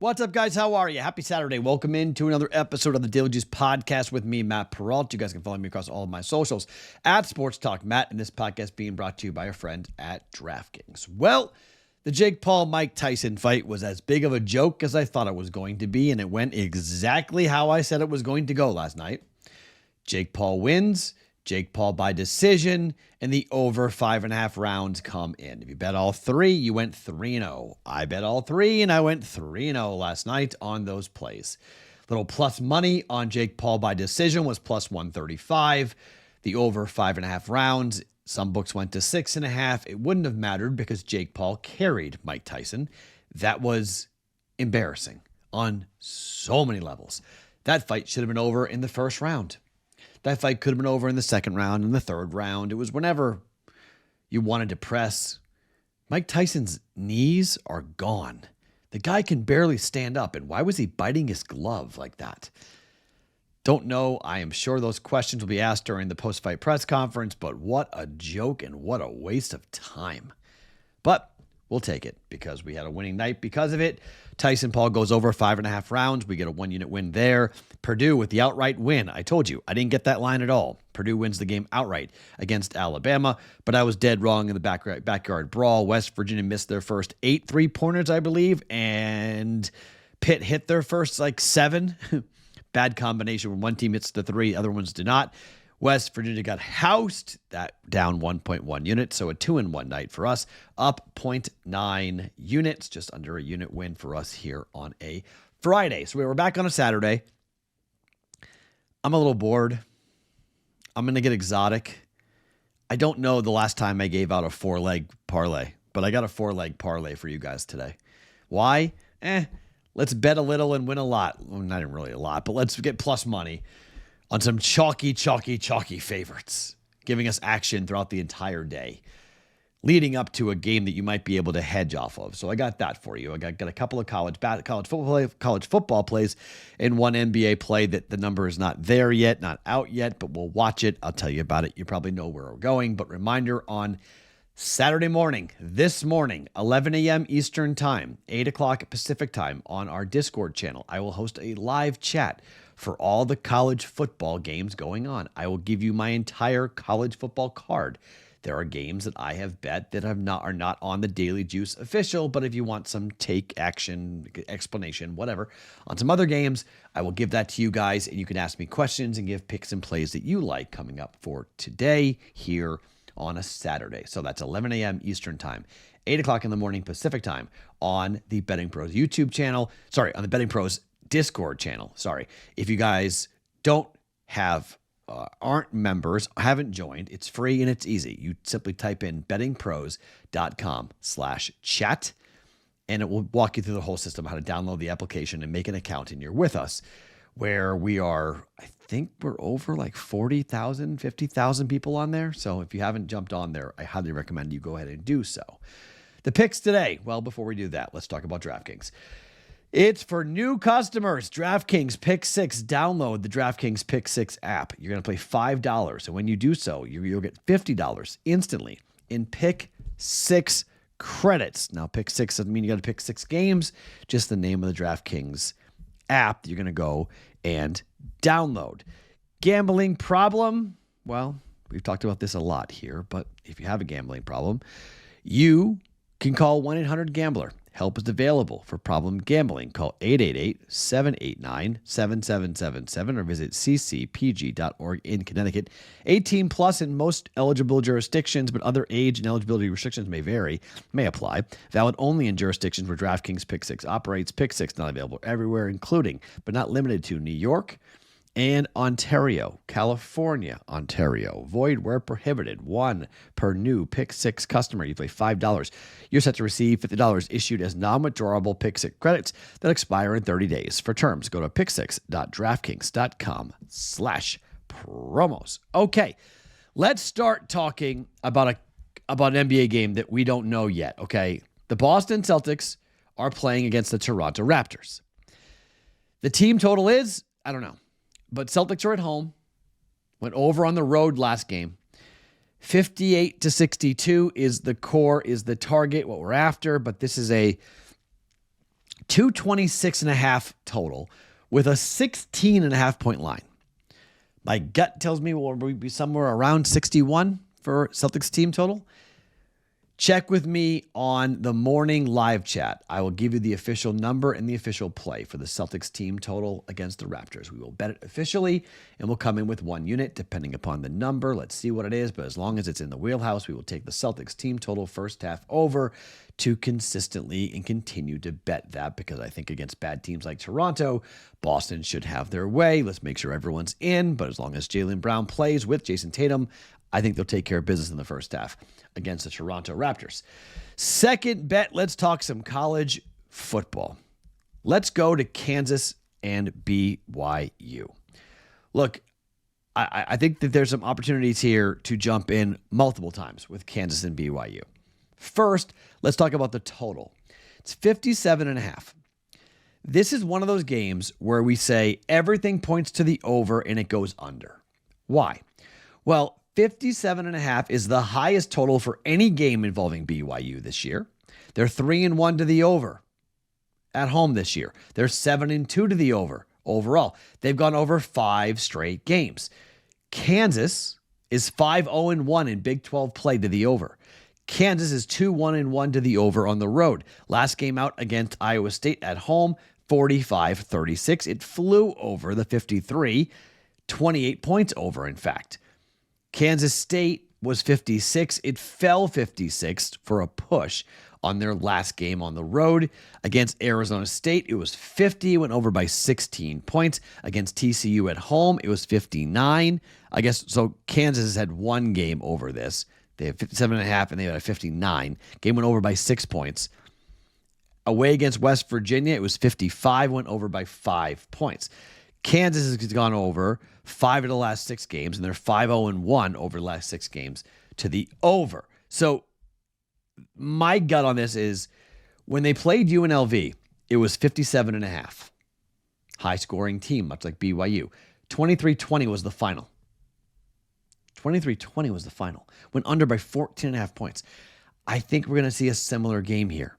What's up, guys? How are you? Happy Saturday. Welcome into another episode of the Daily Juice Podcast with me, Matt Peralta. You guys can follow me across all of my socials at Sports Talk Matt, and this podcast being brought to you by a friend at DraftKings. Well, the Jake Paul-Mike Tyson fight was as big of a joke as I thought it was going to be, and it went exactly how I said it was going to go last night. Jake Paul wins, Jake Paul by decision, and the over 5.5 rounds come in. If you bet all three, you went 3-0. I bet all three, and I went 3-0 last night on those plays. Little plus money on Jake Paul by decision was plus 135. The over 5.5 rounds, some books went to 6.5. It wouldn't have mattered because Jake Paul carried Mike Tyson. That was embarrassing on so many levels. That fight should have been over in the first round. That fight could have been over in the second round, in the third round. It was whenever you wanted to press. Mike Tyson's knees are gone. The guy can barely stand up, and why was he biting his glove like that? Don't know. I am sure those questions will be asked during the post-fight press conference, but what a joke and what a waste of time. But we'll take it because we had a winning night because of it. Tyson Paul goes over 5.5 rounds. We get a 1-unit win there. Purdue with the outright win. I told you, I didn't get that line at all. Purdue wins the game outright against Alabama, but I was dead wrong in the backyard brawl. West Virginia missed their first 8 3-pointers, I believe, and Pitt hit their first 7. Bad combination when one team hits the 3, the other ones did not. West Virginia got housed, that down 1.1 units, so a 2-1 night for us, up 0.9 units, just under a unit win for us here on a Friday. So we were back on a Saturday. I'm a little bored. I'm going to get exotic. I don't know the last time I gave out a 4-leg parlay, but I got a 4-leg parlay for you guys today. Why? Let's bet a little and win a lot. Well, not even really a lot, but let's get plus money on some chalky favorites, giving us action throughout the entire day, leading up to a game that you might be able to hedge off of. So I got that for you. I got a couple of college football plays and one NBA play that the number is not there yet, not out yet, but we'll watch it. I'll tell you about it. You probably know where we're going, but reminder on Saturday morning, this morning, 11 a.m. Eastern Time, 8 o'clock Pacific Time on our Discord channel, I will host a live chat for all the college football games going on. I will give you my entire college football card. There are games that I have bet that are not on the Daily Juice official, but if you want some take action, explanation, whatever, on some other games, I will give that to you guys, and you can ask me questions and give picks and plays that you like coming up for today here on a Saturday. So that's 11 a.m. Eastern Time, 8 o'clock in the morning Pacific Time on the BettingPros YouTube channel. Sorry, on the BettingPros Discord channel. Sorry. If you guys don't have, aren't members, haven't joined, it's free and it's easy. You simply type in bettingpros.com/chat and it will walk you through the whole system, how to download the application and make an account. And you're with us where we are, I think we're over 40,000, 50,000 people on there. So if you haven't jumped on there, I highly recommend you go ahead and do so. The picks today. Well, before we do that, let's talk about DraftKings. It's for new customers. DraftKings Pick 6. Download the DraftKings Pick 6 app. You're going to play $5. And when you do so, you'll get $50 instantly in Pick 6 credits. Now, Pick 6 doesn't mean you got to pick 6 games, just the name of the DraftKings app you're going to go and download. Gambling problem? Well, we've talked about this a lot here, but if you have a gambling problem, you can call 1-800-GAMBLER. Help is available for problem gambling. Call 888-789-7777 or visit ccpg.org in Connecticut. 18 plus in most eligible jurisdictions, but other age and eligibility restrictions may apply. Valid only in jurisdictions where DraftKings Pick 6 operates. Pick 6 not available everywhere, including, but not limited to, New York and Ontario, California, Ontario. Void where prohibited. 1 per new Pick 6 customer. You play $5. You're set to receive $50 issued as non-withdrawable Pick 6 credits that expire in 30 days. For terms, go to pick6.draftkings.com/promos. Okay, let's start talking about an NBA game that we don't know yet, okay? The Boston Celtics are playing against the Toronto Raptors. The team total is, I don't know. But Celtics are at home. Went over on the road last game. 58-62 is the core, is the target, what we're after. But this is a 226.5 total with a 16.5 point line. My gut tells me we'll be somewhere around 61 for Celtics team total. Check with me on the morning live chat. I will give you the official number and the official play for the Celtics team total against the Raptors. We will bet it officially, and we'll come in with one unit depending upon the number. Let's see what it is, but as long as it's in the wheelhouse, we will take the Celtics team total first half over to consistently and continue to bet that, because I think against bad teams like Toronto, Boston should have their way. Let's make sure everyone's in, but as long as Jaylen Brown plays with Jason Tatum, I think they'll take care of business in the first half against the Toronto Raptors. Second bet, let's talk some college football. Let's go to Kansas and BYU. Look, I think that there's some opportunities here to jump in multiple times with Kansas and BYU. First, let's talk about the total. It's 57.5. This is one of those games where we say everything points to the over and it goes under. Why? Well, 57.5 is the highest total for any game involving BYU this year. They're 3-1 to the over at home this year. They're 7-2 to the over overall. They've gone over 5 straight games. Kansas is 5-0-1 in Big 12 play to the over. Kansas is 2-1-1 to the over on the road. Last game out against Iowa State at home, 45-36. It flew over the 53, 28 points over, in fact. Kansas State was 56. It fell 56 for a push on their last game on the road. Against Arizona State, it was 50, went over by 16 points. Against TCU at home, it was 59. I guess, so Kansas has had one game over this. They have 57.5, and they had a 59. Game went over by 6 points. Away against West Virginia, it was 55, went over by 5 points. Kansas has gone over 5 of the last 6 games, and they're 5-0-1 over the last 6 games to the over. So my gut on this is when they played UNLV, it was 57.5. High-scoring team, much like BYU. 23-20 was the final. 23-20 was the final. Went under by 14.5 points. I think we're going to see a similar game here.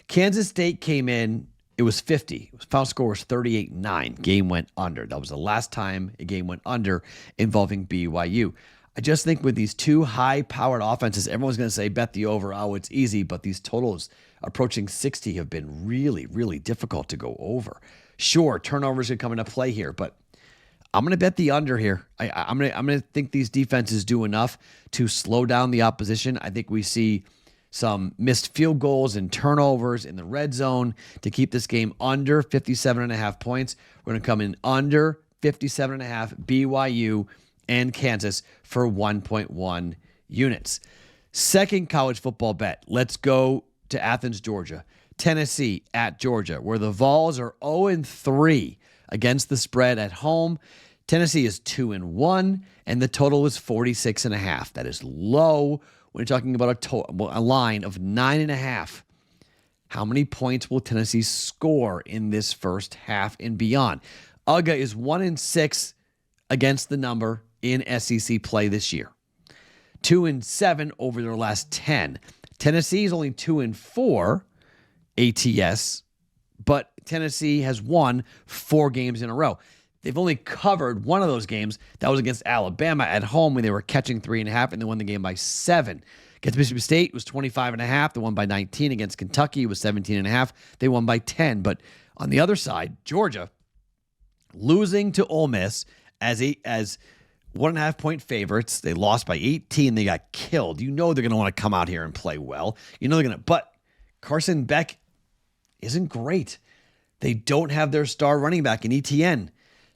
Kansas State came in, it was 50. Final score was 38-9. Game went under. That was the last time a game went under involving BYU. I just think with these two high-powered offenses, everyone's going to say, bet the over. Oh, it's easy. But these totals approaching 60 have been really, really difficult to go over. Sure, turnovers could come into play here, but I'm going to bet the under here. I'm going to think these defenses do enough to slow down the opposition. I think we see some missed field goals and turnovers in the red zone to keep this game under 57.5 points. We're going to come in under 57.5 BYU and Kansas for 1.1 units. Second college football bet. Let's go to Athens, Georgia. Tennessee at Georgia, where the Vols are 0-3 against the spread at home. Tennessee is 2-1, and the total is 46.5. That is low when you're talking about a line of 9.5. How many points will Tennessee score in this first half and beyond? UGA is 1-6 against the number in SEC play this year. 2-7 over their last 10. Tennessee is only 2-4 ATS, but Tennessee has won 4 games in a row. They've only covered one of those games. That was against Alabama at home when they were catching 3.5, and they won the game by 7. Against Mississippi State, it was 25.5. They won by 19. Against Kentucky, it was 17.5. They won by 10. But on the other side, Georgia losing to Ole Miss as 1.5 point favorites. They lost by 18. They got killed. You know they're going to want to come out here and play well. You know they're going to. But Carson Beck isn't great. They don't have their star running back in ETN.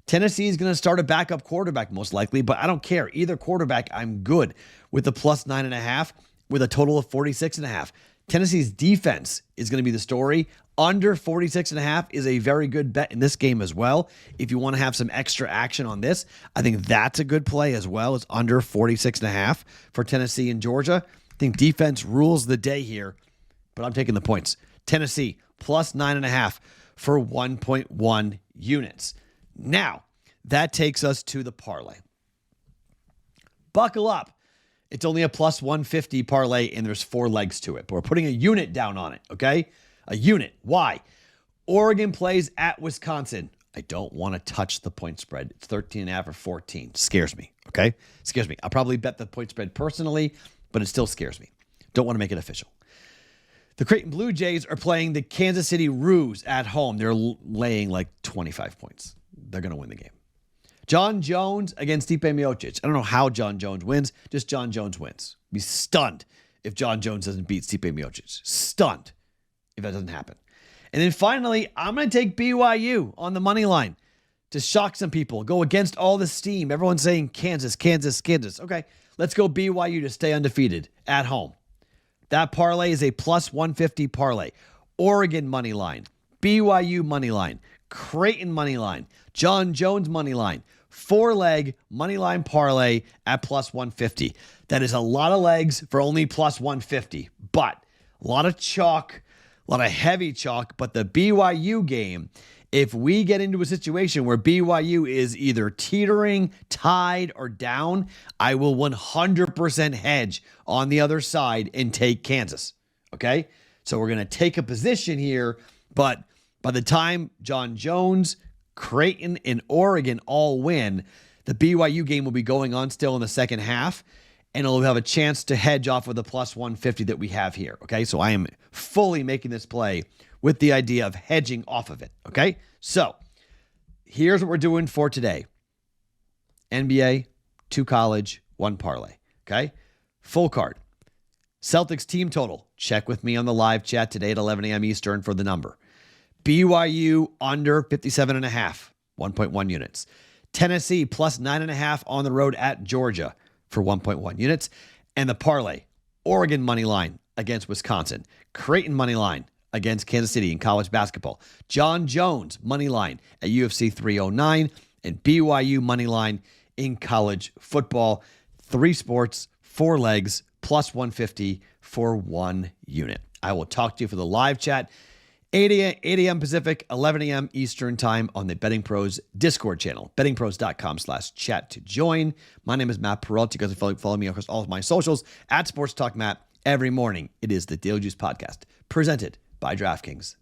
Tennessee is going to start a backup quarterback most likely, but I don't care. Either quarterback, I'm good with the plus 9.5 with a total of 46.5. Tennessee's defense is going to be the story. Under 46.5 is a very good bet in this game as well. If you want to have some extra action on this, I think that's a good play as well. It's under 46.5 for Tennessee and Georgia. I think defense rules the day here, but I'm taking the points. Tennessee plus 9.5 for 1.1 units. Now, that takes us to the parlay. Buckle up. It's only a plus 150 parlay, and there's 4 legs to it. But we're putting a unit down on it, okay? A unit. Why? Oregon plays at Wisconsin. I don't want to touch the point spread. It's 13.5 or 14. Scares me, okay? Scares me. I'll probably bet the point spread personally, but it still scares me. Don't want to make it official. The Creighton Blue Jays are playing the Kansas City Roos at home. They're laying like 25 points. They're going to win the game. John Jones against Stipe Miocic. I don't know how John Jones wins. Just John Jones wins. Be stunned if John Jones doesn't beat Stipe Miocic. Stunned if that doesn't happen. And then finally, I'm going to take BYU on the money line to shock some people. Go against all the steam. Everyone's saying Kansas, Kansas, Kansas. Okay, let's go BYU to stay undefeated at home. That parlay is a plus 150 parlay. Oregon money line, BYU money line, Creighton money line, John Jones money line, 4-leg money line parlay at plus 150. That is a lot of legs for only plus 150, but a lot of chalk, a lot of heavy chalk. But the BYU game, if we get into a situation where BYU is either teetering, tied, or down, I will 100% hedge on the other side and take Kansas. Okay? So we're going to take a position here, but by the time John Jones, Creighton, and Oregon all win, the BYU game will be going on still in the second half, and it'll have a chance to hedge off of the plus 150 that we have here. Okay? So I am fully making this play with the idea of hedging off of it. Okay? So here's what we're doing for today. NBA, 2 college, 1 parlay. Okay? Full card. Celtics team total. Check with me on the live chat today at 11 a.m. Eastern for the number. BYU under 57.5, 1.1 units. Tennessee plus 9.5 on the road at Georgia for 1.1 units. And the parlay, Oregon money line against Wisconsin. Creighton money line against Kansas City in college basketball. John Jones money line at UFC 309. And BYU money line in college football. 3 sports, 4 legs, plus 150 for 1 unit. I will talk to you for the live chat. 8 a.m. Pacific, 11 a.m. Eastern time on the BettingPros Discord channel, bettingpros.com/chat to join. My name is Matt Peralta. You guys can follow me across all of my socials at Sports Talk Matt every morning. It is the Daily Juice Podcast presented by DraftKings.